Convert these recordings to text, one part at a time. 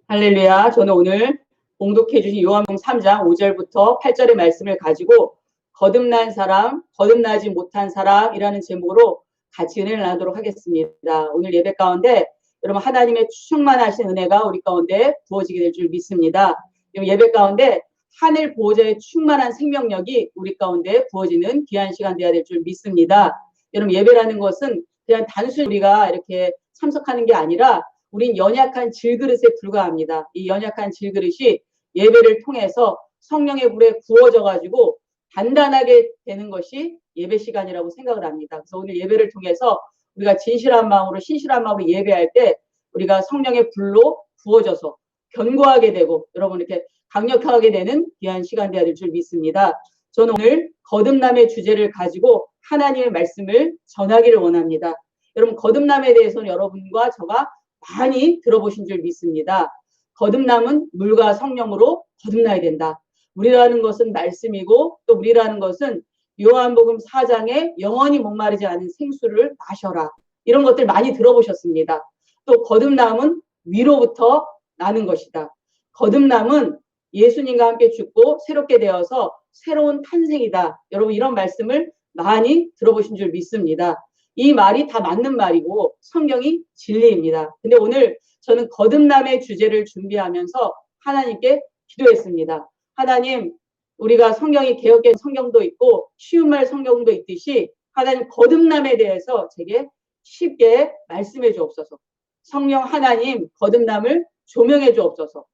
할렐루야. 저는 오늘 봉독해 주신 요한복음 3장 5절부터 8절의 말씀을 가지고 거듭난 사람, 거듭나지 못한 사람이라는 제목으로 같이 은혜를 나누도록 하겠습니다. 오늘 예배 가운데 여러분 하나님의 충만하신 은혜가 우리 가운데 부어지게 될 줄 믿습니다. 예배 가운데 하늘 보호자의 충만한 생명력이 우리 가운데 부어지는 귀한 시간 되어야 될 줄 믿습니다. 여러분 예배라는 것은 그냥 단순히 우리가 이렇게 참석하는 게 아니라 우린 연약한 질그릇에 불과합니다. 이 연약한 질그릇이 예배를 통해서 성령의 불에 구워져 가지고 단단하게 되는 것이 예배 시간이라고 생각을 합니다. 그래서 오늘 예배를 통해서 우리가 진실한 마음으로 신실한 마음으로 예배할 때 우리가 성령의 불로 구워져서 견고하게 되고 여러분 이렇게 강력하게 되는 귀한 시간 되어야 될 줄 믿습니다. 저는 오늘 거듭남의 주제를 가지고 하나님의 말씀을 전하기를 원합니다. 여러분 거듭남에 대해서는 여러분과 저가 많이 들어보신 줄 믿습니다. 거듭남은 물과 성령으로 거듭나야 된다. 물이라는 것은 말씀이고 또 물이라는 것은 요한복음 4장에 영원히 목마르지 않은 생수를 마셔라. 이런 것들 많이 들어보셨습니다. 또 거듭남은 위로부터 나는 것이다. 거듭남은 예수님과 함께 죽고 새롭게 되어서 새로운 탄생이다. 여러분 이런 말씀을 많이 들어보신 줄 믿습니다. 이 말이 다 맞는 말이고 성경이 진리입니다. 근데 오늘 저는 거듭남의 주제를 준비하면서 하나님께 기도했습니다. 하나님, 우리가 성경이 개역된 성경도 있고 쉬운 말 성경도 있듯이 하나님 거듭남에 대해서 제게 쉽게 말씀해 주옵소서. 성령 하나님 거듭남을 조명해 주옵소서.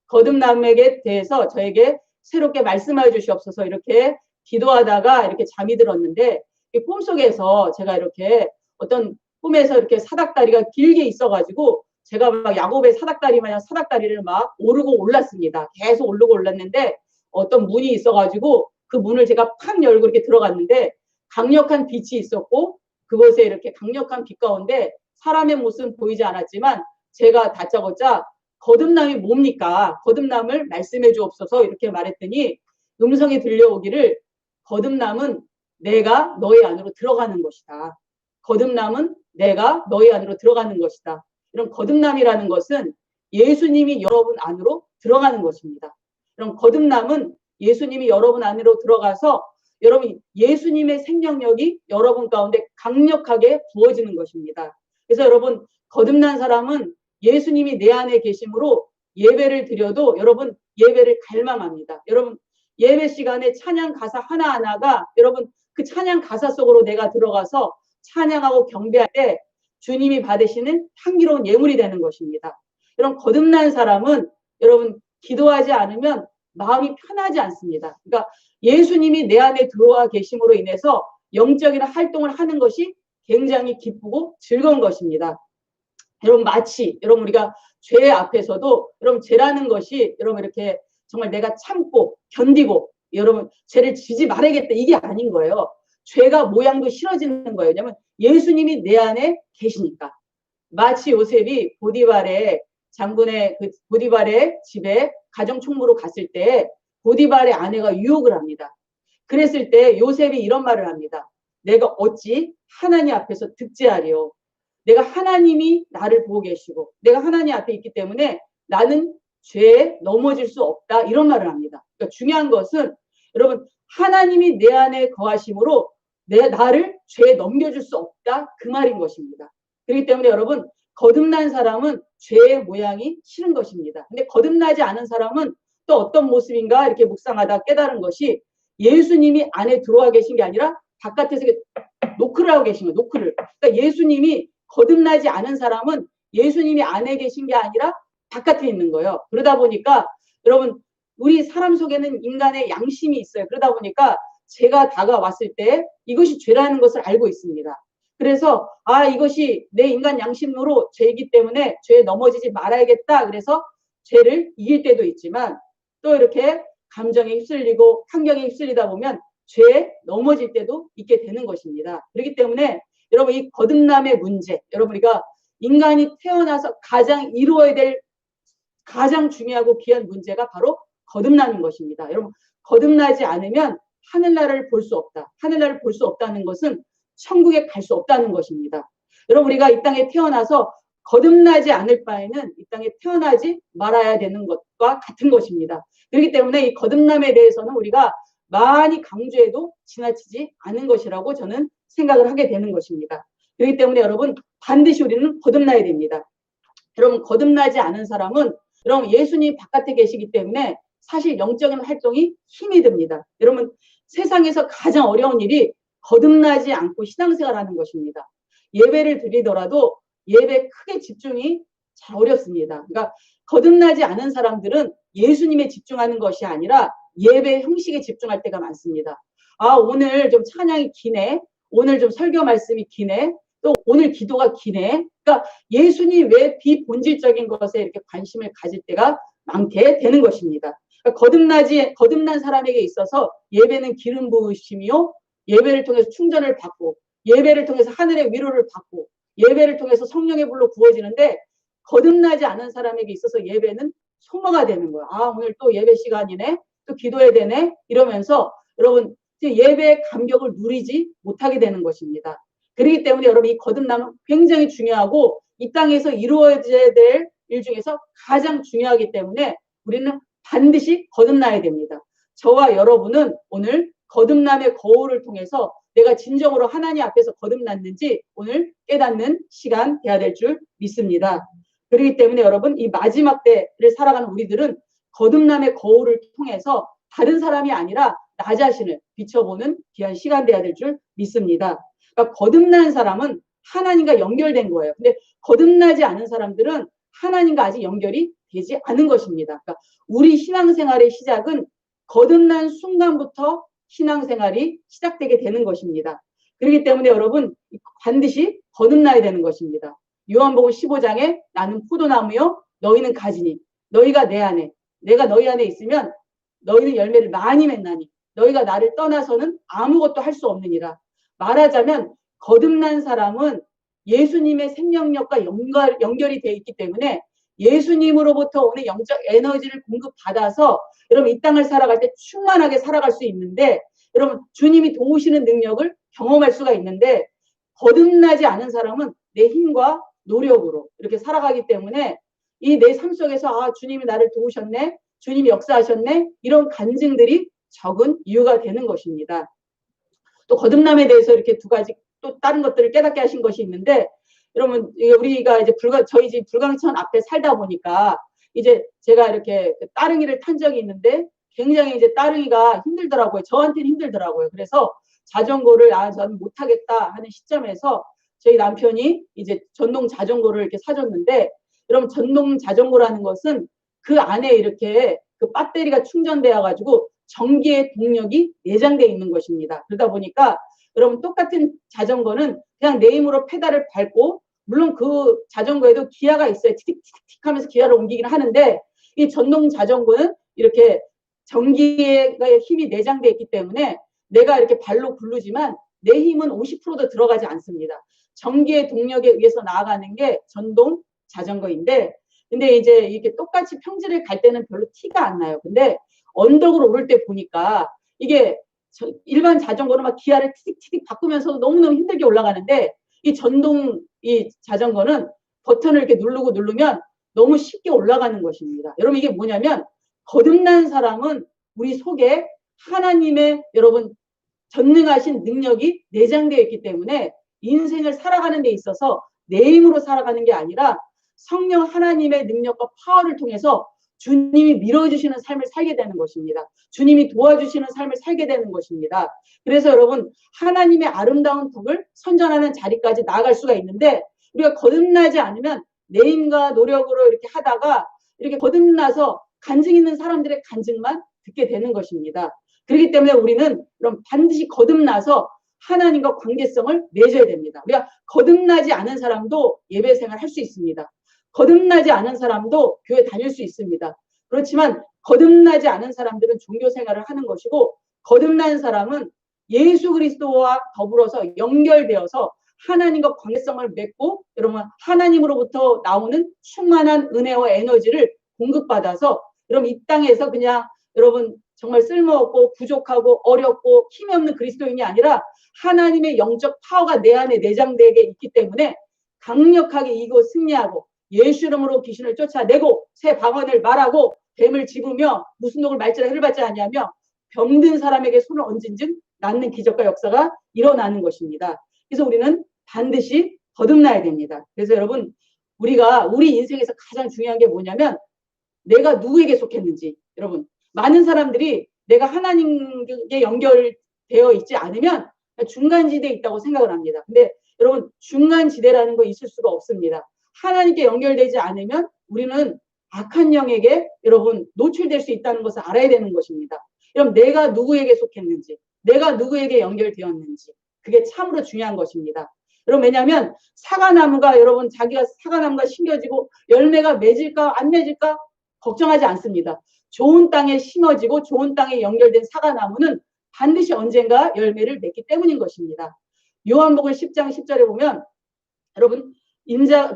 거듭남에 대해서 저에게 새롭게 말씀해 주시옵소서. 이렇게 기도하다가 이렇게 잠이 들었는데 꿈속에서 제가 이렇게 어떤 꿈에서 이렇게 사닥다리가 길게 있어가지고 제가 막 야곱의 사닥다리 마냥 사닥다리를 막 오르고 올랐습니다. 계속 오르고 올랐는데 어떤 문이 있어가지고 그 문을 제가 팍 열고 이렇게 들어갔는데 강력한 빛이 있었고 그곳에 이렇게 강력한 빛 가운데 사람의 모습은 보이지 않았지만 제가 다짜고짜 거듭남이 뭡니까? 거듭남을 말씀해 주옵소서 이렇게 말했더니 음성이 들려오기를 거듭남은 내가 너희 안으로 들어가는 것이다. 거듭남은 내가 너희 안으로 들어가는 것이다. 이런 거듭남이라는 것은 예수님이 여러분 안으로 들어가는 것입니다. 이런 거듭남은 예수님이 여러분 안으로 들어가서 여러분 예수님의 생명력이 여러분 가운데 강력하게 부어지는 것입니다. 그래서 여러분 거듭난 사람은 예수님이 내 안에 계심으로 예배를 드려도 여러분 예배를 갈망합니다. 여러분 예배 시간에 찬양 가사 하나하나가 여러분 그 찬양 가사 속으로 내가 들어가서 찬양하고 경배할 때 주님이 받으시는 향기로운 예물이 되는 것입니다. 이런 거듭난 사람은 여러분 기도하지 않으면 마음이 편하지 않습니다. 그러니까 예수님이 내 안에 들어와 계심으로 인해서 영적인 활동을 하는 것이 굉장히 기쁘고 즐거운 것입니다. 여러분 마치 여러분 우리가 죄 앞에서도 여러분 죄라는 것이 여러분 이렇게 정말 내가 참고 견디고 여러분 죄를 지지 말아야겠다 이게 아닌 거예요. 죄가 모양도 싫어지는 거예요. 왜냐하면 예수님이 내 안에 계시니까. 마치 요셉이 보디발의 장군의 그 보디발의 집에 가정총무로 갔을 때 보디발의 아내가 유혹을 합니다. 그랬을 때 요셉이 이런 말을 합니다. 내가 어찌 하나님 앞에서 득죄하리요. 내가 하나님이 나를 보고 계시고 내가 하나님 앞에 있기 때문에 나는 죄에 넘어질 수 없다. 이런 말을 합니다. 그러니까 중요한 것은 여러분 하나님이 내 안에 거하심으로 나를 죄에 넘겨줄 수 없다. 그 말인 것입니다. 그렇기 때문에 여러분 거듭난 사람은 죄의 모양이 싫은 것입니다. 근데 거듭나지 않은 사람은 또 어떤 모습인가 이렇게 묵상하다 깨달은 것이 예수님이 안에 들어와 계신 게 아니라 바깥에서 노크를 하고 계신 거예요. 노크를. 그러니까 예수님이 거듭나지 않은 사람은 예수님이 안에 계신 게 아니라 바깥에 있는 거예요. 그러다 보니까 여러분 우리 사람 속에는 인간의 양심이 있어요. 그러다 보니까 죄가 다가왔을 때 이것이 죄라는 것을 알고 있습니다. 그래서 이것이 내 인간 양심으로 죄이기 때문에 죄에 넘어지지 말아야겠다. 그래서 죄를 이길 때도 있지만 또 이렇게 감정에 휩쓸리고 환경에 휩쓸리다 보면 죄에 넘어질 때도 있게 되는 것입니다. 그렇기 때문에 여러분 이 거듭남의 문제 여러분 우리가 인간이 태어나서 가장 이루어야 될 가장 중요하고 귀한 문제가 바로 거듭나는 것입니다. 여러분 거듭나지 않으면 하늘나라를 볼 수 없다. 하늘나라를 볼 수 없다는 것은 천국에 갈 수 없다는 것입니다. 여러분 우리가 이 땅에 태어나서 거듭나지 않을 바에는 이 땅에 태어나지 말아야 되는 것과 같은 것입니다. 그렇기 때문에 이 거듭남에 대해서는 우리가 많이 강조해도 지나치지 않은 것이라고 저는 생각을 하게 되는 것입니다. 그렇기 때문에 여러분 반드시 우리는 거듭나야 됩니다. 여러분 거듭나지 않은 사람은 여러분 예수님 바깥에 계시기 때문에 사실 영적인 활동이 힘이 듭니다. 여러분 세상에서 가장 어려운 일이 거듭나지 않고 신앙생활하는 것입니다. 예배를 드리더라도 예배 크게 집중이 잘 어렵습니다. 그러니까 거듭나지 않은 사람들은 예수님에 집중하는 것이 아니라 예배 형식에 집중할 때가 많습니다. 아, 오늘 좀 찬양이 기네. 오늘 좀 설교 말씀이 기네. 또 오늘 기도가 기네. 그러니까 예수님 외 비본질적인 것에 이렇게 관심을 가질 때가 많게 되는 것입니다. 그러니까 거듭난 사람에게 있어서 예배는 기름 부으심이요. 예배를 통해서 충전을 받고, 예배를 통해서 하늘의 위로를 받고, 예배를 통해서 성령의 불로 부어지는데, 거듭나지 않은 사람에게 있어서 예배는 소모가 되는 거야. 아, 오늘 또 예배 시간이네. 또 기도해야 되네. 이러면서 여러분 예배의 감격을 누리지 못하게 되는 것입니다. 그렇기 때문에 여러분 이 거듭남은 굉장히 중요하고 이 땅에서 이루어져야 될 일 중에서 가장 중요하기 때문에 우리는 반드시 거듭나야 됩니다. 저와 여러분은 오늘 거듭남의 거울을 통해서 내가 진정으로 하나님 앞에서 거듭났는지 오늘 깨닫는 시간 돼야 될 줄 믿습니다. 그렇기 때문에 여러분 이 마지막 때를 살아가는 우리들은 거듭남의 거울을 통해서 다른 사람이 아니라 나 자신을 비춰보는 귀한 시간 돼야 될 줄 믿습니다. 그러니까 거듭난 사람은 하나님과 연결된 거예요. 근데 거듭나지 않은 사람들은 하나님과 아직 연결이 되지 않은 것입니다. 그러니까 우리 신앙생활의 시작은 거듭난 순간부터 신앙생활이 시작되게 되는 것입니다. 그렇기 때문에 여러분 반드시 거듭나야 되는 것입니다. 요한복음 15장에 나는 포도나무요 너희는 가지니 너희가 내 안에 내가 너희 안에 있으면 너희는 열매를 많이 맺나니 너희가 나를 떠나서는 아무것도 할 수 없느니라. 말하자면 거듭난 사람은 예수님의 생명력과 연결이 되어 있기 때문에 예수님으로부터 오는 영적 에너지를 공급받아서 여러분 이 땅을 살아갈 때 충만하게 살아갈 수 있는데 여러분 주님이 도우시는 능력을 경험할 수가 있는데 거듭나지 않은 사람은 내 힘과 노력으로 이렇게 살아가기 때문에 이 내 삶 속에서 아 주님이 나를 도우셨네. 주님이 역사하셨네. 이런 간증들이 적은 이유가 되는 것입니다. 또 거듭남에 대해서 이렇게 두 가지 또 다른 것들을 깨닫게 하신 것이 있는데 여러분 우리가 이제 저희 집 불광천 앞에 살다 보니까 이제 제가 이렇게 따릉이를 탄 적이 있는데 굉장히 이제 따릉이가 힘들더라고요. 저한테는 힘들더라고요. 그래서 자전거를 저는 못하겠다 하는 시점에서 저희 남편이 이제 전동 자전거를 이렇게 사줬는데 여러분 전동 자전거라는 것은 그 안에 이렇게 그 배터리가 충전되어 가지고 전기의 동력이 내장되어 있는 것입니다. 그러다 보니까 여러분 똑같은 자전거는 그냥 내 힘으로 페달을 밟고 물론 그 자전거에도 기아가 있어요. 틱틱틱 하면서 기아를 옮기긴 하는데 이 전동 자전거는 이렇게 전기의 힘이 내장되어 있기 때문에 내가 이렇게 발로 굴르지만 내 힘은 50%도 들어가지 않습니다. 전기의 동력에 의해서 나아가는 게 전동 자전거인데 근데 이제 이렇게 똑같이 평지를 갈 때는 별로 티가 안 나요. 근데 언덕을 오를 때 보니까 이게 일반 자전거는 막 기아를 티틱티틱 바꾸면서 너무너무 힘들게 올라가는데 이 전동 이 자전거는 버튼을 이렇게 누르면 너무 쉽게 올라가는 것입니다. 여러분 이게 뭐냐면 거듭난 사람은 우리 속에 하나님의 여러분 전능하신 능력이 내장되어 있기 때문에 인생을 살아가는 데 있어서 내 힘으로 살아가는 게 아니라 성령 하나님의 능력과 파워를 통해서 주님이 밀어주시는 삶을 살게 되는 것입니다. 주님이 도와주시는 삶을 살게 되는 것입니다. 그래서 여러분 하나님의 아름다운 덕을 선전하는 자리까지 나아갈 수가 있는데 우리가 거듭나지 않으면 내 힘과 노력으로 이렇게 하다가 이렇게 거듭나서 간증 있는 사람들의 간증만 듣게 되는 것입니다. 그렇기 때문에 우리는 그럼 반드시 거듭나서 하나님과 관계성을 맺어야 됩니다. 우리가 거듭나지 않은 사람도 예배 생활 할 수 있습니다. 거듭나지 않은 사람도 교회 다닐 수 있습니다. 그렇지만 거듭나지 않은 사람들은 종교 생활을 하는 것이고 거듭난 사람은 예수 그리스도와 더불어서 연결되어서 하나님과 관계성을 맺고 여러분 하나님으로부터 나오는 충만한 은혜와 에너지를 공급받아서 여러분 이 땅에서 그냥 여러분 정말 쓸모없고 부족하고 어렵고 힘이 없는 그리스도인이 아니라 하나님의 영적 파워가 내 안에 내장되게 있기 때문에 강력하게 이기고 승리하고 예수 이름으로 귀신을 쫓아내고 새 방언을 말하고 뱀을 집으며 무슨 독을 말지라 해를 받지 아니하며 병든 사람에게 손을 얹은 즉 낫는 기적과 역사가 일어나는 것입니다. 그래서 우리는 반드시 거듭나야 됩니다. 그래서 여러분 우리가 우리 인생에서 가장 중요한 게 뭐냐면 내가 누구에게 속했는지. 여러분 많은 사람들이 내가 하나님께 연결되어 있지 않으면 중간지대에 있다고 생각을 합니다. 근데 여러분 중간지대라는 거 있을 수가 없습니다. 하나님께 연결되지 않으면 우리는 악한 영에게 여러분 노출될 수 있다는 것을 알아야 되는 것입니다. 여러분 내가 누구에게 속했는지, 내가 누구에게 연결되었는지 그게 참으로 중요한 것입니다. 여러분 왜냐하면 사과나무가 여러분 자기가 사과나무가 심겨지고 열매가 맺을까 안 맺을까 걱정하지 않습니다. 좋은 땅에 심어지고 좋은 땅에 연결된 사과나무는 반드시 언젠가 열매를 맺기 때문인 것입니다. 요한복음 10장 10절에 보면 여러분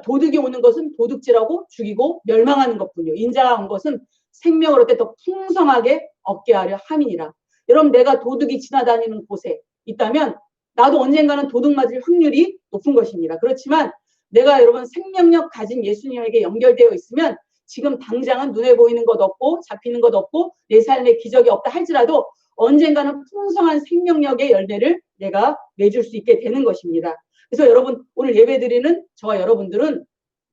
도둑이 오는 것은 도둑질하고 죽이고 멸망하는 것뿐이요. 인자가 온 것은 생명을 얻게 더 풍성하게 얻게 하려 함이니라. 여러분 내가 도둑이 지나다니는 곳에 있다면 나도 언젠가는 도둑 맞을 확률이 높은 것입니다. 그렇지만 내가 여러분 생명력 가진 예수님에게 연결되어 있으면 지금 당장은 눈에 보이는 것 없고 잡히는 것 없고 내 삶에 기적이 없다 할지라도 언젠가는 풍성한 생명력의 열매를 내가 맺을 수 있게 되는 것입니다. 그래서 여러분 오늘 예배드리는 저와 여러분들은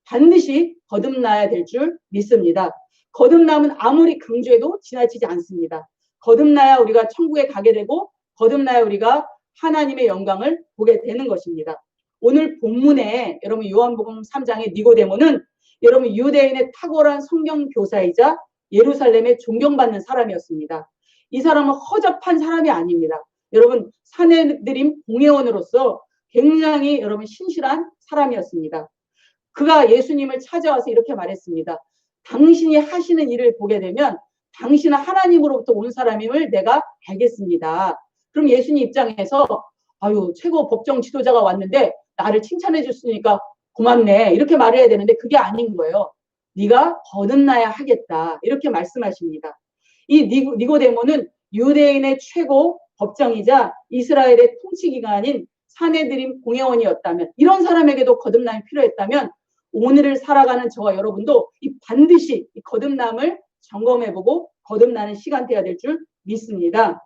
반드시 거듭나야 될 줄 믿습니다. 거듭남은 아무리 강조해도 지나치지 않습니다. 거듭나야 우리가 천국에 가게 되고 거듭나야 우리가 하나님의 영광을 보게 되는 것입니다. 오늘 본문에 여러분 요한복음 3장의 니고데모는 여러분 유대인의 탁월한 성경 교사이자 예루살렘에 존경받는 사람이었습니다. 이 사람은 허접한 사람이 아닙니다. 여러분 산헤드림 공회원으로서 굉장히 여러분 신실한 사람이었습니다. 그가 예수님을 찾아와서 이렇게 말했습니다. 당신이 하시는 일을 보게 되면 당신은 하나님으로부터 온 사람임을 내가 알겠습니다. 그럼 예수님 입장에서 아유 최고 법정 지도자가 왔는데 나를 칭찬해 줬으니까 고맙네 이렇게 말을 해야 되는데 그게 아닌 거예요. 네가 거듭나야 하겠다 이렇게 말씀하십니다. 이 니고데모는 유대인의 최고 법정이자 이스라엘의 통치기관인 산헤드림 공회원이었다면 이런 사람에게도 거듭남이 필요했다면 오늘을 살아가는 저와 여러분도 반드시 이 거듭남을 점검해보고 거듭나는 시간 돼야 될 줄 믿습니다.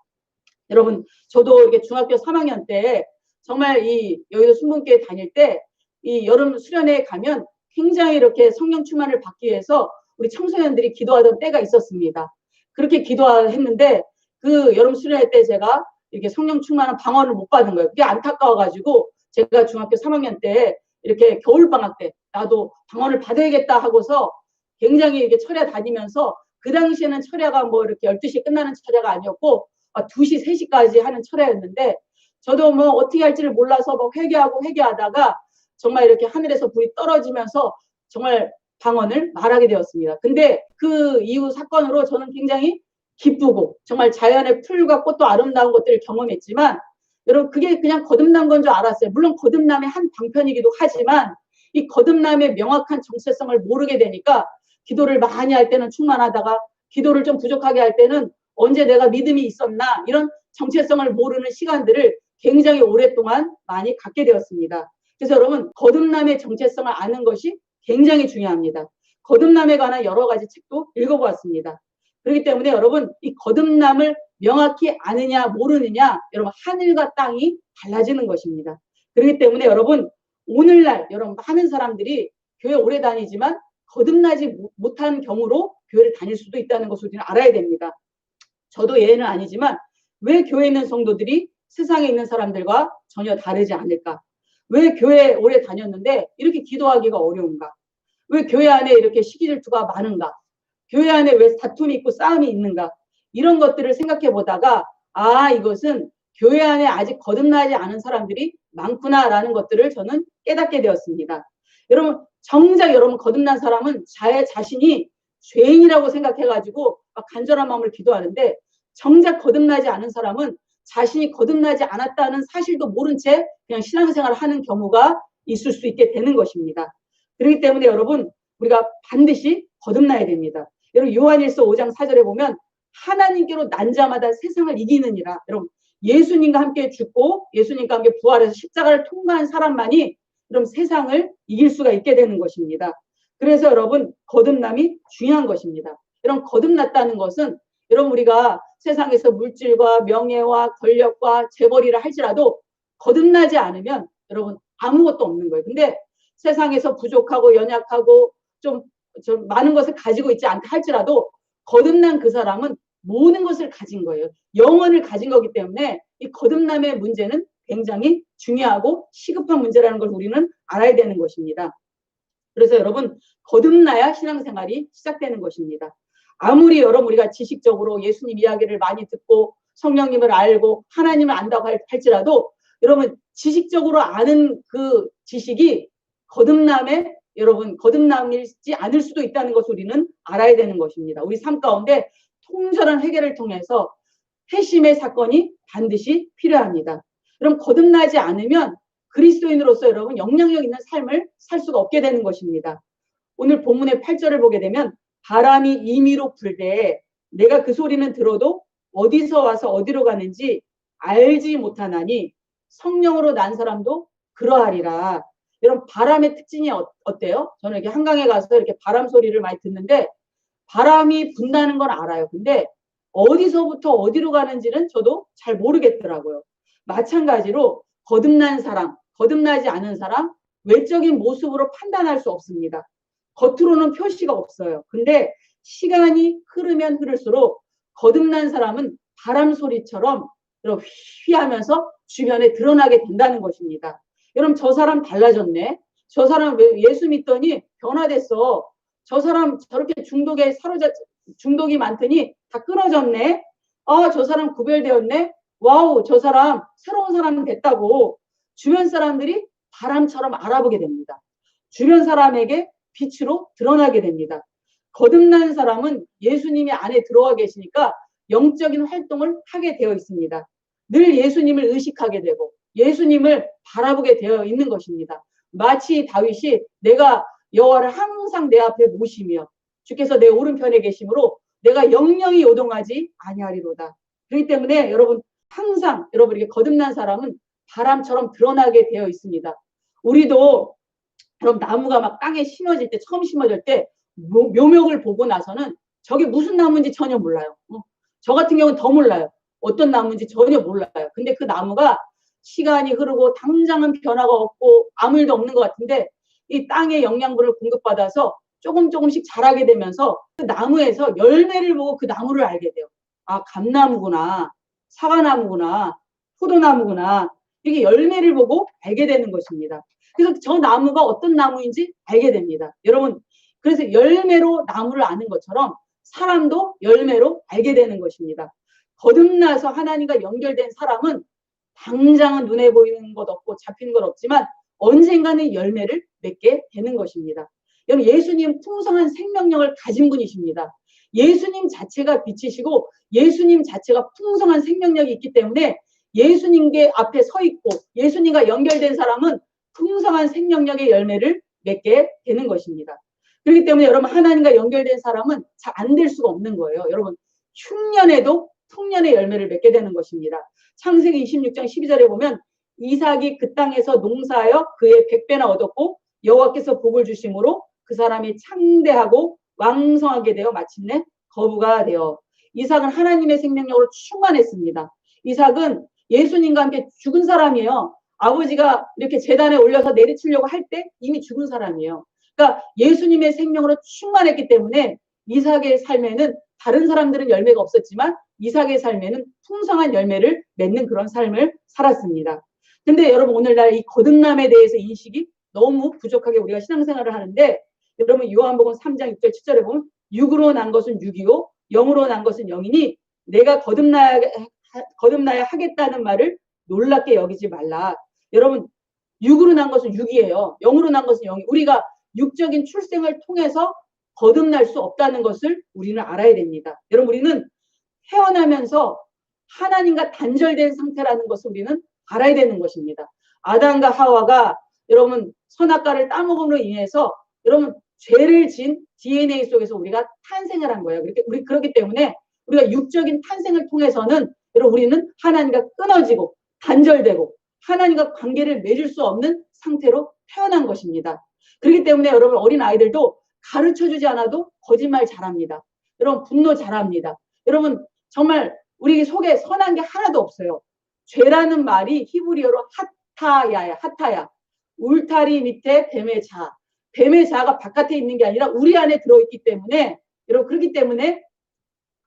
여러분 저도 이렇게 중학교 3학년 때 정말 여의도 순복음교회 다닐 때 이 여름 수련회에 가면 굉장히 이렇게 성령 충만을 받기 위해서 우리 청소년들이 기도하던 때가 있었습니다. 그렇게 기도했는데 그 여름 수련회 때 제가 이렇게 성령 충만한 방언을 못 받은 거예요. 그게 안타까워가지고 제가 중학교 3학년 때 이렇게 겨울방학 때 나도 방언을 받아야겠다 하고서 굉장히 이렇게 철야 다니면서 그 당시에는 철야가 뭐 이렇게 12시에 끝나는 철야가 아니었고 2시, 3시까지 하는 철야였는데 저도 뭐 어떻게 할지를 몰라서 뭐 회개하다가 정말 이렇게 하늘에서 불이 떨어지면서 정말 방언을 말하게 되었습니다. 근데 그 이후 사건으로 저는 굉장히 기쁘고 정말 자연의 풀과 꽃도 아름다운 것들을 경험했지만 여러분 그게 그냥 거듭난 건 줄 알았어요. 물론 거듭남의 한 방편이기도 하지만 이 거듭남의 명확한 정체성을 모르게 되니까 기도를 많이 할 때는 충만하다가 기도를 좀 부족하게 할 때는 언제 내가 믿음이 있었나 이런 정체성을 모르는 시간들을 굉장히 오랫동안 많이 갖게 되었습니다. 그래서 여러분 거듭남의 정체성을 아는 것이 굉장히 중요합니다. 거듭남에 관한 여러 가지 책도 읽어보았습니다. 그렇기 때문에 여러분 이 거듭남을 명확히 아느냐 모르느냐 여러분 하늘과 땅이 달라지는 것입니다. 그렇기 때문에 여러분 오늘날 여러분 많은 사람들이 교회 오래 다니지만 거듭나지 못한 경우로 교회를 다닐 수도 있다는 것을 우리는 알아야 됩니다. 저도 예외는 아니지만 왜 교회에 있는 성도들이 세상에 있는 사람들과 전혀 다르지 않을까? 왜 교회에 오래 다녔는데 이렇게 기도하기가 어려운가? 왜 교회 안에 이렇게 시기 질투가 많은가? 교회 안에 왜 다툼이 있고 싸움이 있는가? 이런 것들을 생각해 보다가 이것은 교회 안에 아직 거듭나지 않은 사람들이 많구나라는 것들을 저는 깨닫게 되었습니다. 여러분 정작 여러분 거듭난 사람은 자신이 죄인이라고 생각해가지고 간절한 마음으로 기도하는데 정작 거듭나지 않은 사람은 자신이 거듭나지 않았다는 사실도 모른 채 그냥 신앙생활을 하는 경우가 있을 수 있게 되는 것입니다. 그렇기 때문에 여러분 우리가 반드시 거듭나야 됩니다. 여러분 요한일서 5장 4절에 보면 하나님께로 난 자마다 세상을 이기느니라. 여러분 예수님과 함께 죽고 예수님과 함께 부활해서 십자가를 통과한 사람만이 그럼 세상을 이길 수가 있게 되는 것입니다. 그래서 여러분 거듭남이 중요한 것입니다. 이런 거듭났다는 것은 여러분 우리가 세상에서 물질과 명예와 권력과 재벌이라 할지라도 거듭나지 않으면 여러분 아무것도 없는 거예요. 근데 세상에서 부족하고 연약하고 좀 많은 것을 가지고 있지 않다 할지라도 거듭난 그 사람은 모든 것을 가진 거예요. 영혼을 가진 거기 때문에 이 거듭남의 문제는 굉장히 중요하고 시급한 문제라는 걸 우리는 알아야 되는 것입니다. 그래서 여러분 거듭나야 신앙생활이 시작되는 것입니다. 아무리 여러분 우리가 지식적으로 예수님 이야기를 많이 듣고 성령님을 알고 하나님을 안다고 할지라도 여러분 지식적으로 아는 그 지식이 거듭남에 여러분 거듭남이지 않을 수도 있다는 것을 우리는 알아야 되는 것입니다. 우리 삶 가운데 통절한 회개를 통해서 회심의 사건이 반드시 필요합니다. 그럼 거듭나지 않으면 그리스도인으로서 여러분 영향력 있는 삶을 살 수가 없게 되는 것입니다. 오늘 본문의 8절을 보게 되면 바람이 임의로 불되 내가 그 소리는 들어도 어디서 와서 어디로 가는지 알지 못하나니 성령으로 난 사람도 그러하리라. 여러분 바람의 특징이 어때요? 저는 이렇게 한강에 가서 이렇게 바람 소리를 많이 듣는데 바람이 분다는 건 알아요. 근데 어디서부터 어디로 가는지는 저도 잘 모르겠더라고요. 마찬가지로 거듭난 사람, 거듭나지 않은 사람 외적인 모습으로 판단할 수 없습니다. 겉으로는 표시가 없어요. 근데 시간이 흐르면 흐를수록 거듭난 사람은 바람 소리처럼 휘하면서 주변에 드러나게 된다는 것입니다. 여러분 저 사람 달라졌네. 저 사람 왜 예수 믿더니 변화됐어. 저 사람 저렇게 중독이 많더니 다 끊어졌네. 저 사람 구별되었네. 와우, 저 사람 새로운 사람 됐다고 주변 사람들이 바람처럼 알아보게 됩니다. 주변 사람에게 빛으로 드러나게 됩니다. 거듭난 사람은 예수님이 안에 들어와 계시니까 영적인 활동을 하게 되어 있습니다. 늘 예수님을 의식하게 되고 예수님을 바라보게 되어 있는 것입니다. 마치 다윗이 내가 여호와를 항상 내 앞에 모시며 주께서 내 오른편에 계심으로 내가 영영이 요동하지 아니하리로다. 그렇기 때문에 여러분 항상 여러분 이렇게 거듭난 사람은 바람처럼 드러나게 되어 있습니다. 우리도 그럼 나무가 막 땅에 심어질 때 처음 심어질 때 묘목을 보고 나서는 저게 무슨 나무인지 전혀 몰라요. 저 같은 경우는 더 몰라요. 어떤 나무인지 전혀 몰라요. 근데 그 나무가 시간이 흐르고 당장은 변화가 없고 아무 일도 없는 것 같은데 이 땅의 영양분을 공급받아서 조금씩 자라게 되면서 그 나무에서 열매를 보고 그 나무를 알게 돼요. 아, 감나무구나, 사과나무구나, 포도나무구나. 이게 열매를 보고 알게 되는 것입니다. 그래서 저 나무가 어떤 나무인지 알게 됩니다. 여러분, 그래서 열매로 나무를 아는 것처럼 사람도 열매로 알게 되는 것입니다. 거듭나서 하나님과 연결된 사람은 당장은 눈에 보이는 것 없고 잡히는 것 없지만 언젠가는 열매를 맺게 되는 것입니다. 여러분 예수님 풍성한 생명력을 가진 분이십니다. 예수님 자체가 빛이시고 예수님 자체가 풍성한 생명력이 있기 때문에 예수님께 앞에 서 있고 예수님과 연결된 사람은 풍성한 생명력의 열매를 맺게 되는 것입니다. 그렇기 때문에 여러분 하나님과 연결된 사람은 잘 안 될 수가 없는 거예요. 여러분 흉년에도 풍년의 열매를 맺게 되는 것입니다. 창세기 26장 12절에 보면 이삭이 그 땅에서 농사하여 그의 100배나 얻었고 여호와께서 복을 주심으로 그 사람이 창대하고 왕성하게 되어 마침내 거부가 되어 이삭은 하나님의 생명력으로 충만했습니다. 이삭은 예수님과 함께 죽은 사람이에요. 아버지가 이렇게 제단에 올려서 내리치려고 할 때 이미 죽은 사람이에요. 그러니까 예수님의 생명으로 충만했기 때문에 이삭의 삶에는 다른 사람들은 열매가 없었지만 이삭의 삶에는 풍성한 열매를 맺는 그런 삶을 살았습니다. 근데 여러분 오늘날 이 거듭남에 대해서 인식이 너무 부족하게 우리가 신앙생활을 하는데 여러분 요한복음 3장 6절 7절에 보면 육으로 난 것은 육이요 영으로 난 것은 영이니 내가 거듭나야 하겠다는 말을 놀랍게 여기지 말라. 여러분 육으로 난 것은 육이에요. 영으로 난 것은 영이. 우리가 육적인 출생을 통해서 거듭날 수 없다는 것을 우리는 알아야 됩니다. 여러분 우리는 태어나면서 하나님과 단절된 상태라는 것을 우리는 알아야 되는 것입니다. 아담과 하와가 여러분 선악과를 따먹음으로 인해서 여러분 죄를 진 DNA 속에서 우리가 탄생을 한 거예요. 그렇기 때문에 우리가 육적인 탄생을 통해서는 여러분 우리는 하나님과 끊어지고 단절되고 하나님과 관계를 맺을 수 없는 상태로 태어난 것입니다. 그렇기 때문에 여러분 어린 아이들도 가르쳐주지 않아도 거짓말 잘합니다. 여러분 분노 잘합니다. 여러분 정말 우리 속에 선한 게 하나도 없어요. 죄라는 말이 히브리어로 하타야야, 하타야. 울타리 밑에 뱀의 자. 뱀의 자가 바깥에 있는 게 아니라 우리 안에 들어있기 때문에, 여러분 그렇기 때문에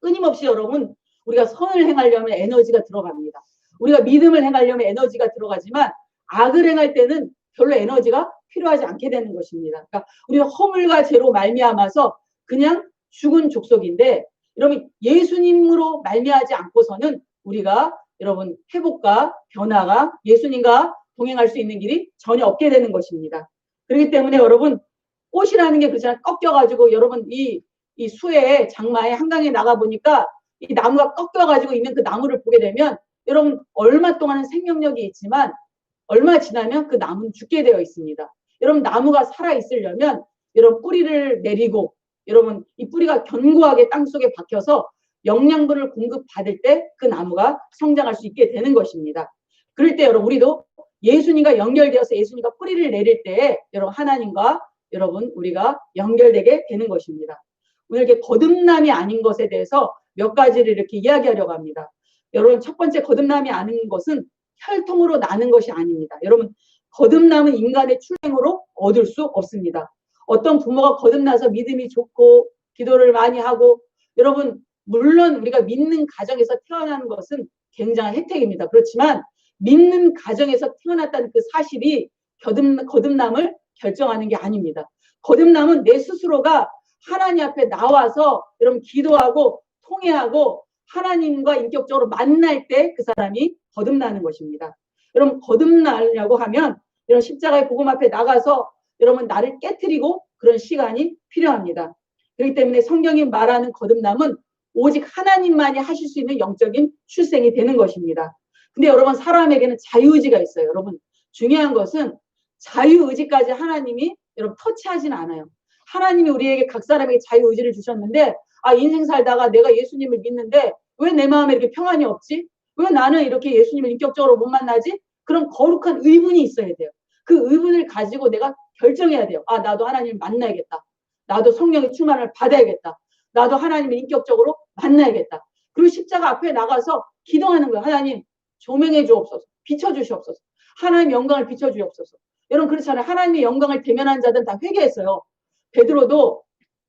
끊임없이 여러분 우리가 선을 행하려면 에너지가 들어갑니다. 우리가 믿음을 행하려면 에너지가 들어가지만 악을 행할 때는 별로 에너지가 필요하지 않게 되는 것입니다. 그러니까 우리가 허물과 죄로 말미암아서 그냥 죽은 족속인데, 여러분 예수님으로 말미암지 않고서는 우리가 여러분 회복과 변화가 예수님과 동행할 수 있는 길이 전혀 없게 되는 것입니다. 그렇기 때문에 여러분 꽃이라는 게 그렇잖아요. 꺾여가지고 여러분 이 수에 장마에 한강에 나가 보니까 이 나무가 꺾여가지고 있는 그 나무를 보게 되면 여러분 얼마 동안은 생명력이 있지만 얼마 지나면 그 나무는 죽게 되어 있습니다. 여러분 나무가 살아있으려면 여러분 뿌리를 내리고 여러분 이 뿌리가 견고하게 땅속에 박혀서 영양분을 공급받을 때 그 나무가 성장할 수 있게 되는 것입니다. 그럴 때 여러분 우리도 예수님과 연결되어서 예수님과 뿌리를 내릴 때 여러분 하나님과 여러분 우리가 연결되게 되는 것입니다. 오늘 이렇게 거듭남이 아닌 것에 대해서 몇 가지를 이렇게 이야기하려고 합니다. 여러분 첫 번째 거듭남이 아닌 것은 혈통으로 나는 것이 아닙니다. 여러분 거듭남은 인간의 출생으로 얻을 수 없습니다. 어떤 부모가 거듭나서 믿음이 좋고 기도를 많이 하고 여러분 물론 우리가 믿는 가정에서 태어나는 것은 굉장한 혜택입니다. 그렇지만 믿는 가정에서 태어났다는 그 사실이 거듭남을 결정하는 게 아닙니다. 거듭남은 내 스스로가 하나님 앞에 나와서 여러분 기도하고 통회하고 하나님과 인격적으로 만날 때 그 사람이 거듭나는 것입니다. 여러분 거듭나려고 하면 이런 십자가의 복음 앞에 나가서 여러분 나를 깨트리고 그런 시간이 필요합니다. 그렇기 때문에 성경이 말하는 거듭남은 오직 하나님만이 하실 수 있는 영적인 출생이 되는 것입니다. 근데 여러분 사람에게는 자유의지가 있어요. 여러분 중요한 것은 자유의지까지 하나님이 여러분 터치하진 않아요. 하나님이 우리에게 각 사람에게 자유의지를 주셨는데 인생 살다가 내가 예수님을 믿는데 왜 내 마음에 이렇게 평안이 없지? 왜 나는 이렇게 예수님을 인격적으로 못 만나지? 그런 거룩한 의문이 있어야 돼요. 그 의문을 가지고 내가 결정해야 돼요. 나도 하나님을 만나야겠다. 나도 성령의 충만을 받아야겠다. 나도 하나님을 인격적으로 만나야겠다. 그리고 십자가 앞에 나가서 기도하는 거예요. 하나님 조명해 주옵소서. 비춰주시옵소서. 하나님의 영광을 비춰주옵소서. 여러분 그렇잖아요. 하나님의 영광을 대면한 자들은 다 회개했어요. 베드로도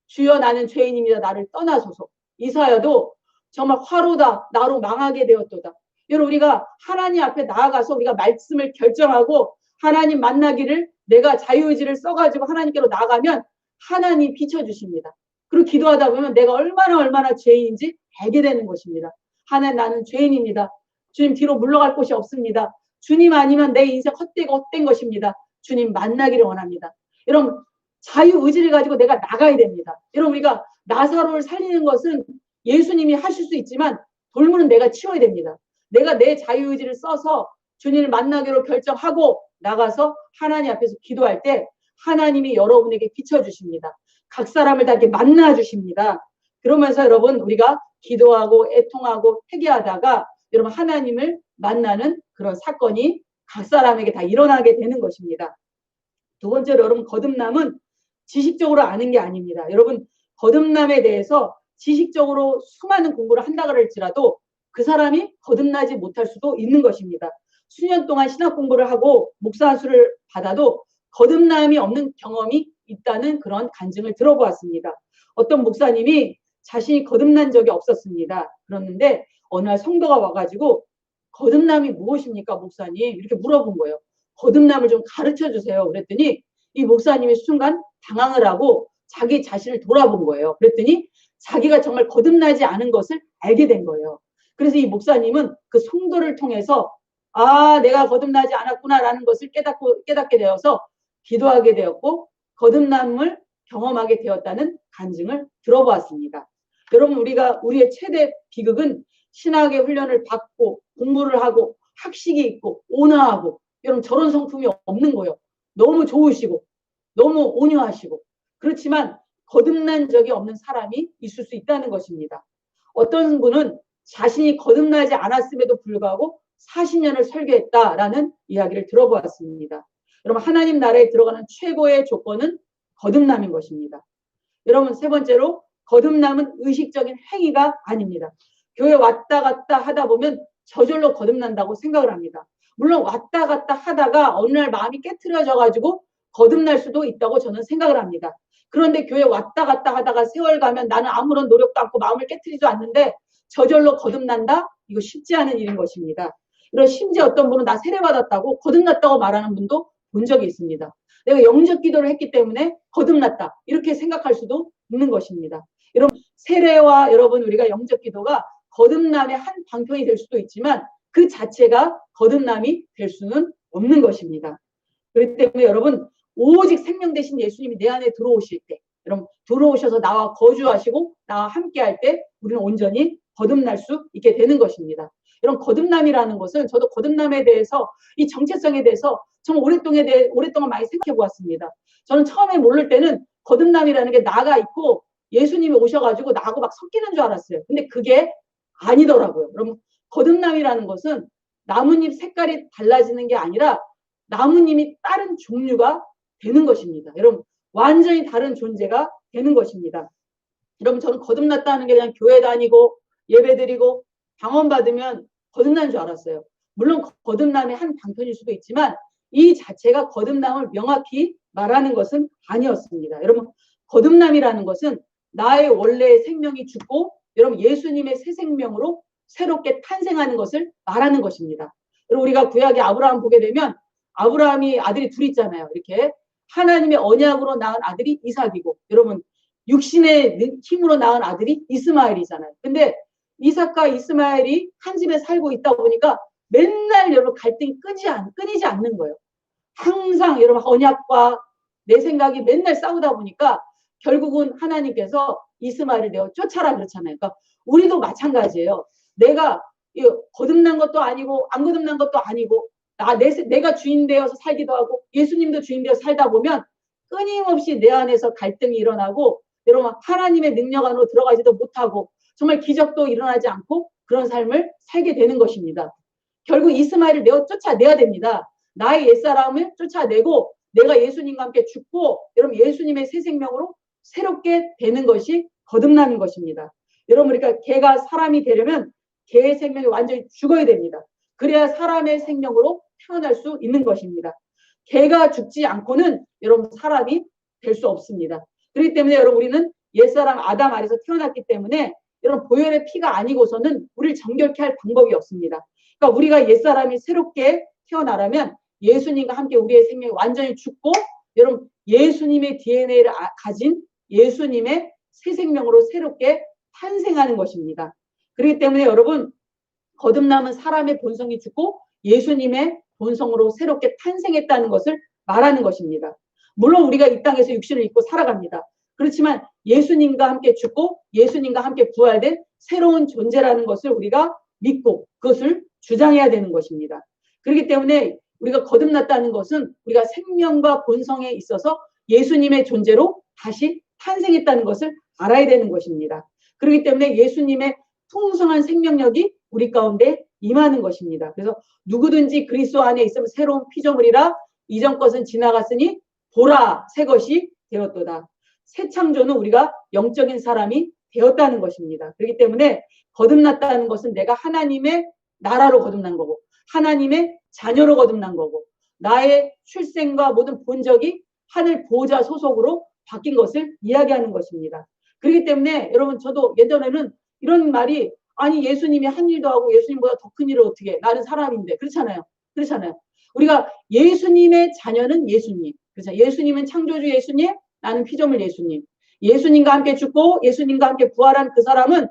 주여 나는 죄인입니다. 나를 떠나소서. 이사야도 정말 화로다. 나로 망하게 되었도다. 여러분 우리가 하나님 앞에 나아가서 우리가 말씀을 결정하고 하나님 만나기를 내가 자유의지를 써가지고 하나님께로 나가면 하나님 비춰주십니다. 그리고 기도하다 보면 내가 얼마나 죄인인지 알게 되는 것입니다. 하나님 나는 죄인입니다. 주님 뒤로 물러갈 곳이 없습니다. 주님 아니면 내 인생 헛된 것입니다. 주님 만나기를 원합니다. 여러분 자유의지를 가지고 내가 나가야 됩니다. 여러분 우리가 나사로를 살리는 것은 예수님이 하실 수 있지만 돌문은 내가 치워야 됩니다. 내가 내 자유의지를 써서 주님을 만나기로 결정하고 나가서 하나님 앞에서 기도할 때 하나님이 여러분에게 비춰주십니다. 각 사람을 다 이렇게 만나주십니다. 그러면서 여러분 우리가 기도하고 애통하고 회개하다가 여러분 하나님을 만나는 그런 사건이 각 사람에게 다 일어나게 되는 것입니다. 두 번째로 여러분 거듭남은 지식적으로 아는 게 아닙니다. 여러분 거듭남에 대해서 지식적으로 수많은 공부를 한다 그럴지라도 그 사람이 거듭나지 못할 수도 있는 것입니다. 수년 동안 신학 공부를 하고 목사 안수를 받아도 거듭남이 없는 경험이 있다는 그런 간증을 들어보았습니다. 어떤 목사님이 자신이 거듭난 적이 없었습니다. 그랬는데 어느 날 성도가 와가지고 거듭남이 무엇입니까 목사님? 이렇게 물어본 거예요. 거듭남을 좀 가르쳐 주세요. 그랬더니 이 목사님이 순간 당황을 하고 자기 자신을 돌아본 거예요. 그랬더니 자기가 정말 거듭나지 않은 것을 알게 된 거예요. 그래서 이 목사님은 그 성도를 통해서 내가 거듭나지 않았구나라는 것을 깨닫게 되어서 기도하게 되었고 거듭남을 경험하게 되었다는 간증을 들어보았습니다. 여러분 우리의 최대 비극은 신학의 훈련을 받고 공부를 하고 학식이 있고 온화하고 여러분 저런 성품이 없는 거예요. 너무 좋으시고 너무 온유하시고 그렇지만 거듭난 적이 없는 사람이 있을 수 있다는 것입니다. 어떤 분은 자신이 거듭나지 않았음에도 불구하고 40년을 설교했다라는 이야기를 들어보았습니다. 여러분 하나님 나라에 들어가는 최고의 조건은 거듭남인 것입니다. 여러분 세 번째로 거듭남은 의식적인 행위가 아닙니다. 교회 왔다 갔다 하다 보면 저절로 거듭난다고 생각을 합니다. 물론 왔다 갔다 하다가 어느 날 마음이 깨트려져 가지고 거듭날 수도 있다고 저는 생각을 합니다. 그런데 교회 왔다 갔다 하다가 세월 가면 나는 아무런 노력도 않고 마음을 깨트리지도 않는데 저절로 거듭난다? 이거 쉽지 않은 일인 것입니다. 그리고 심지어 어떤 분은 나 세례받았다고 거듭났다고 말하는 분도 본 적이 있습니다. 내가 영접 기도를 했기 때문에 거듭났다. 이렇게 생각할 수도 있는 것입니다. 여러분 세례와 여러분 우리가 영접 기도가 거듭남의 한 방편이 될 수도 있지만 그 자체가 거듭남이 될 수는 없는 것입니다. 그렇기 때문에 여러분 오직 생명 되신 예수님이 내 안에 들어오실 때 여러분 들어오셔서 나와 거주하시고 나와 함께 할 때 우리는 온전히 거듭날 수 있게 되는 것입니다. 이런 거듭남이라는 것은 저도 거듭남에 대해서 이 정체성에 대해서 정말 오랫동안 많이 생각해 보았습니다. 저는 처음에 모를 때는 거듭남이라는 게 나가 있고 예수님이 오셔가지고 나하고 막 섞이는 줄 알았어요. 근데 그게 아니더라고요. 여러분 거듭남이라는 것은 나뭇잎 색깔이 달라지는 게 아니라 나뭇잎이 다른 종류가 되는 것입니다. 여러분 완전히 다른 존재가 되는 것입니다. 여러분 저는 거듭났다는 게 그냥 교회 다니고 예배드리고 방언받으면 거듭난 줄 알았어요. 물론 거듭남의 한 방편일 수도 있지만 이 자체가 거듭남을 명확히 말하는 것은 아니었습니다. 여러분 거듭남이라는 것은 나의 원래의 생명이 죽고 여러분 예수님의 새 생명으로 새롭게 탄생하는 것을 말하는 것입니다. 여러분 우리가 구약의 아브라함 보게 되면 아브라함이 아들이 둘 있잖아요. 이렇게 하나님의 언약으로 낳은 아들이 이삭이고 여러분 육신의 힘으로 낳은 아들이 이스마엘이잖아요. 근데 이삭과 이스마엘이 한 집에 살고 있다 보니까 맨날 여러분 갈등이 끊이지 않는 거예요. 항상 여러분 언약과 내 생각이 맨날 싸우다 보니까 결국은 하나님께서 이스마엘을 내어 쫓아라 그렇잖아요. 그러니까 우리도 마찬가지예요. 내가 거듭난 것도 아니고 안 거듭난 것도 아니고 내가 주인 되어서 살기도 하고 예수님도 주인 되어서 살다 보면 끊임없이 내 안에서 갈등이 일어나고 여러분 하나님의 능력 안으로 들어가지도 못하고 정말 기적도 일어나지 않고 그런 삶을 살게 되는 것입니다. 결국 이스마엘을 쫓아내야 됩니다. 나의 옛사람을 쫓아내고 내가 예수님과 함께 죽고 여러분 예수님의 새 생명으로 새롭게 되는 것이 거듭남인 것입니다. 여러분 그러니까 개가 사람이 되려면 개의 생명이 완전히 죽어야 됩니다. 그래야 사람의 생명으로 태어날 수 있는 것입니다. 개가 죽지 않고는 여러분 사람이 될 수 없습니다. 그렇기 때문에 여러분 우리는 옛사람 아담 아래서 태어났기 때문에 여러분 보혈의 피가 아니고서는 우리를 정결케 할 방법이 없습니다. 그러니까 우리가 옛사람이 새롭게 태어나려면 예수님과 함께 우리의 생명이 완전히 죽고 여러분 예수님의 DNA를 가진 예수님의 새 생명으로 새롭게 탄생하는 것입니다. 그렇기 때문에 여러분 거듭남은 사람의 본성이 죽고 예수님의 본성으로 새롭게 탄생했다는 것을 말하는 것입니다. 물론 우리가 이 땅에서 육신을 입고 살아갑니다. 그렇지만 예수님과 함께 죽고 예수님과 함께 부활된 새로운 존재라는 것을 우리가 믿고 그것을 주장해야 되는 것입니다. 그렇기 때문에 우리가 거듭났다는 것은 우리가 생명과 본성에 있어서 예수님의 존재로 다시 탄생했다는 것을 알아야 되는 것입니다. 그렇기 때문에 예수님의 풍성한 생명력이 우리 가운데 임하는 것입니다. 그래서 누구든지 그리스도 안에 있으면 새로운 피조물이라 이전 것은 지나갔으니 보라 새 것이 되었도다. 새 창조는 우리가 영적인 사람이 되었다는 것입니다. 그렇기 때문에 거듭났다는 것은 내가 하나님의 나라로 거듭난 거고 하나님의 자녀로 거듭난 거고 나의 출생과 모든 본적이 하늘 보호자 소속으로 바뀐 것을 이야기하는 것입니다. 그렇기 때문에 여러분 저도 예전에는 이런 말이 아니 예수님이 한 일도 하고 예수님보다 더 큰 일을 어떻게 해? 나는 사람인데 그렇잖아요. 우리가 예수님의 자녀는 예수님. 그렇죠. 예수님은 창조주 예수님, 나는 피조물 예수님. 예수님과 함께 죽고 예수님과 함께 부활한 그 사람은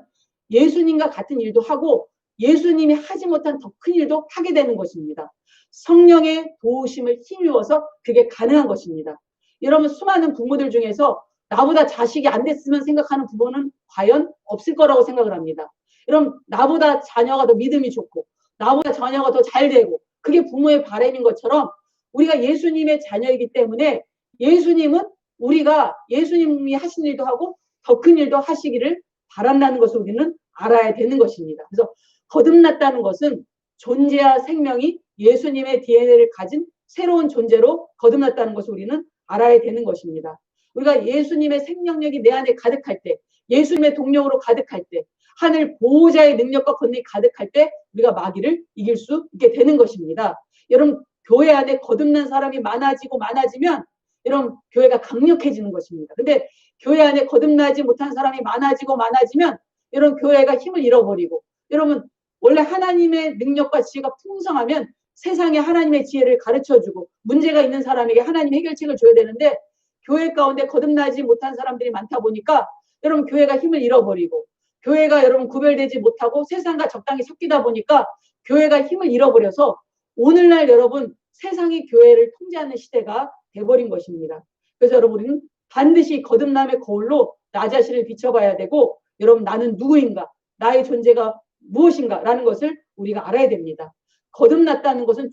예수님과 같은 일도 하고 예수님이 하지 못한 더 큰 일도 하게 되는 것입니다. 성령의 도우심을 힘입어서 그게 가능한 것입니다. 여러분 수많은 부모들 중에서 나보다 자식이 안 됐으면 생각하는 부모는 과연 없을 거라고 생각을 합니다. 여러분 나보다 자녀가 더 믿음이 좋고 나보다 자녀가 더 잘 되고 그게 부모의 바람인 것처럼 우리가 예수님의 자녀이기 때문에 예수님은 우리가 예수님이 하신 일도 하고 더 큰 일도 하시기를 바란다는 것을 우리는 알아야 되는 것입니다. 그래서 거듭났다는 것은 존재와 생명이 예수님의 DNA를 가진 새로운 존재로 거듭났다는 것을 우리는 알아야 되는 것입니다. 우리가 예수님의 생명력이 내 안에 가득할 때, 예수님의 동력으로 가득할 때, 하늘 보호자의 능력과 권능이 가득할 때 우리가 마귀를 이길 수 있게 되는 것입니다. 여러분, 교회 안에 거듭난 사람이 많아지면 여러분, 교회가 강력해지는 것입니다. 근데 교회 안에 거듭나지 못한 사람이 많아지면 여러분, 교회가 힘을 잃어버리고, 여러분, 원래 하나님의 능력과 지혜가 풍성하면 세상에 하나님의 지혜를 가르쳐주고 문제가 있는 사람에게 하나님의 해결책을 줘야 되는데, 교회 가운데 거듭나지 못한 사람들이 많다 보니까 여러분, 교회가 힘을 잃어버리고, 교회가 여러분 구별되지 못하고 세상과 적당히 섞이다 보니까 교회가 힘을 잃어버려서 오늘날 여러분, 세상이 교회를 통제하는 시대가 돼버린 것입니다. 그래서 여러분, 우리는 반드시 거듭남의 거울로 나 자신을 비춰봐야 되고, 여러분, 나는 누구인가, 나의 존재가 무엇인가 라는 것을 우리가 알아야 됩니다. 거듭났다는 것은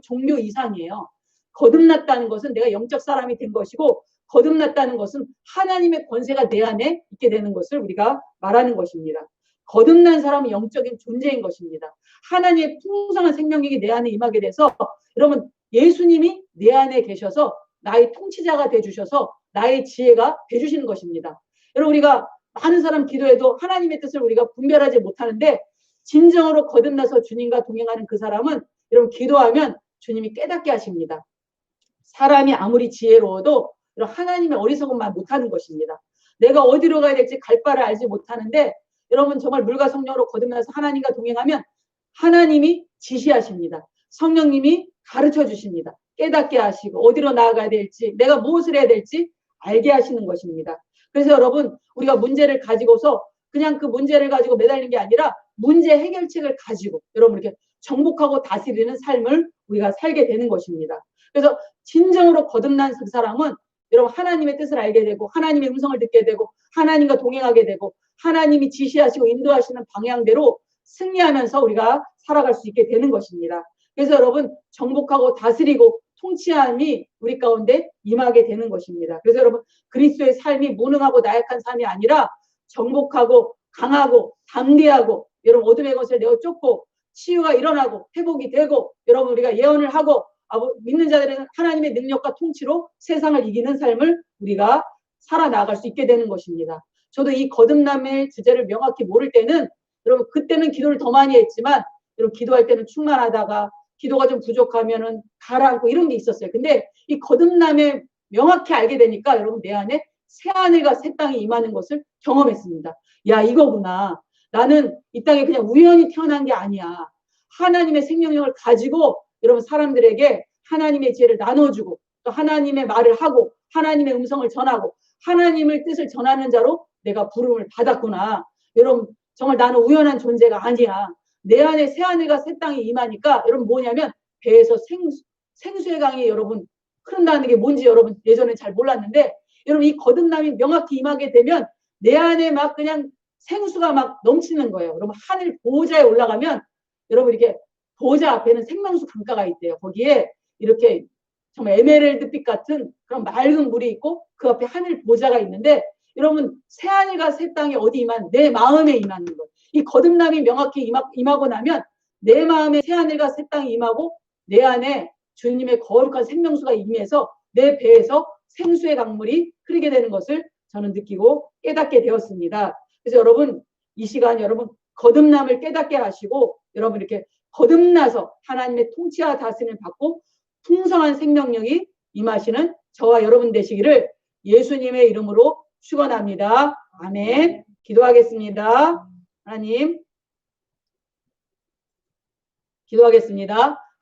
종교 이상이에요. 거듭났다는 것은 내가 영적 사람이 된 것이고, 거듭났다는 것은 하나님의 권세가 내 안에 있게 되는 것을 우리가 말하는 것입니다. 거듭난 사람은 영적인 존재인 것입니다. 하나님의 풍성한 생명력이 내 안에 임하게 돼서 여러분, 예수님이 내 안에 계셔서 나의 통치자가 되주셔서 나의 지혜가 되주시는 것입니다. 여러분, 우리가 많은 사람 기도해도 하나님의 뜻을 우리가 분별하지 못하는데, 진정으로 거듭나서 주님과 동행하는 그 사람은 여러분, 기도하면 주님이 깨닫게 하십니다. 사람이 아무리 지혜로워도 하나님의 어리석음만 못하는 것입니다. 내가 어디로 가야 될지 갈 바를 알지 못하는데, 여러분, 정말 물과 성령으로 거듭나서 하나님과 동행하면 하나님이 지시하십니다. 성령님이 가르쳐 주십니다. 깨닫게 하시고 어디로 나아가야 될지, 내가 무엇을 해야 될지 알게 하시는 것입니다. 그래서 여러분, 우리가 문제를 가지고서 그냥 그 문제를 가지고 매달리는 게 아니라 문제 해결책을 가지고 여러분, 이렇게 정복하고 다스리는 삶을 우리가 살게 되는 것입니다. 그래서 진정으로 거듭난 그 사람은 여러분, 하나님의 뜻을 알게 되고 하나님의 음성을 듣게 되고 하나님과 동행하게 되고 하나님이 지시하시고 인도하시는 방향대로 승리하면서 우리가 살아갈 수 있게 되는 것입니다. 그래서 여러분, 정복하고 다스리고 통치함이 우리 가운데 임하게 되는 것입니다. 그래서 여러분, 그리스도의 삶이 무능하고 나약한 삶이 아니라 정복하고 강하고 담대하고, 여러분, 어둠의 것을 내어 쫓고 치유가 일어나고 회복이 되고, 여러분, 우리가 예언을 하고 믿는 자들은 하나님의 능력과 통치로 세상을 이기는 삶을 우리가 살아나갈 수 있게 되는 것입니다. 저도 이 거듭남의 주제를 명확히 모를 때는 여러분, 그때는 기도를 더 많이 했지만 여러분, 기도할 때는 충만하다가 기도가 좀 부족하면은 가라앉고 이런 게 있었어요. 근데 이 거듭남에 명확히 알게 되니까 여러분, 내 안에 새 하늘과 새 땅이 임하는 것을 경험했습니다. 야, 이거구나. 나는 이 땅에 그냥 우연히 태어난 게 아니야. 하나님의 생명력을 가지고 여러분, 사람들에게 하나님의 지혜를 나눠주고 또 하나님의 말을 하고 하나님의 음성을 전하고 하나님의 뜻을 전하는 자로 내가 부름을 받았구나. 여러분, 정말 나는 우연한 존재가 아니야. 내 안에 새 하늘과 새 땅이 임하니까 여러분, 뭐냐면 배에서 생수의 강이 여러분 흐른다는 게 뭔지 여러분 예전에 잘 몰랐는데, 여러분, 이 거듭남이 명확히 임하게 되면 내 안에 막 그냥 생수가 막 넘치는 거예요. 여러분, 하늘 보호자에 올라가면 여러분, 이렇게 보호자 앞에는 생명수 강가가 있대요. 거기에 이렇게 정말 에메랄드빛 같은 그런 맑은 물이 있고 그 앞에 하늘 보호자가 있는데, 여러분, 새 하늘과 새 땅이 어디 임하는, 내 마음에 임하는 것. 이 거듭남이 명확히 임하고 나면 내 마음에 새 하늘과 새 땅이 임하고 내 안에 주님의 거룩한 생명수가 임해서 내 배에서 생수의 강물이 흐르게 되는 것을 저는 느끼고 깨닫게 되었습니다. 그래서 여러분, 이 시간 여러분, 거듭남을 깨닫게 하시고 여러분, 이렇게 거듭나서 하나님의 통치와 다스림을 받고 풍성한 생명력이 임하시는 저와 여러분 되시기를 예수님의 이름으로 축원합니다. 아멘. 기도하겠습니다. 하나님, 기도하겠습니다.